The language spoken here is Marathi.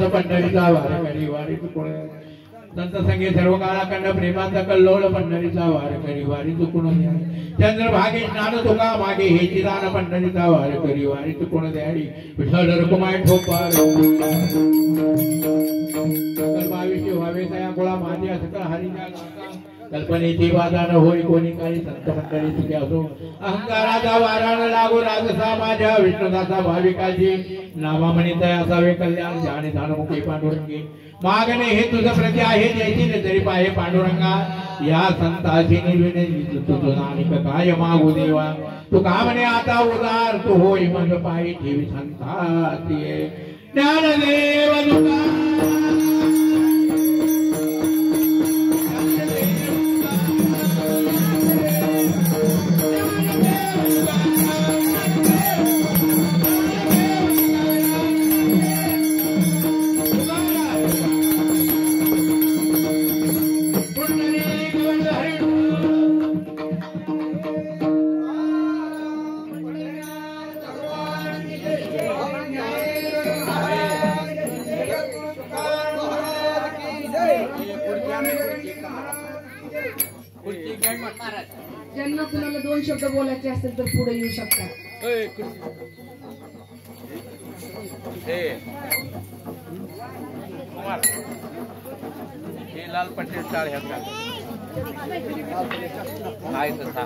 पंढरीचा वारकरी वारी चुकून संत संगे सर्व काळाखंड प्रेमाचा कल्लोळ पंढरीचा वारकरी वारी चुकून चंद्रभागे स्नान तुका मागे हे चिदान पंढरीचा वारकरी वारी चुकून द्याडी विठ्ठल रकुमाय ठोपार भाविष्य व्हावे तया गोळा माझे असं हरिच्या कल्पनेची बाधा न होई कोणी काही संत मंडळी तुझे असो अहंकाराचा वारा न लागो राजसा माझ्या विष्णुदासा भाविकाची नामा म्हणित असावे कल्याण जाणे धानमुखी पांडुरंगी मागणे हे तुझं प्रति आहे जयची तरी पाहे पांडुरंगा या संताची निर्विने तुझं नानिक काय मागू देवा तू का म्हणे आता उदार तू होई मग पायी ठेवी संताची ज्ञानदेव तुका ज्यांना कुणाला 2 शब्द बोलायचे असतील तर पुढे येऊ शकतात. हे लाल पटेल टाळ ह्यात आहे तसा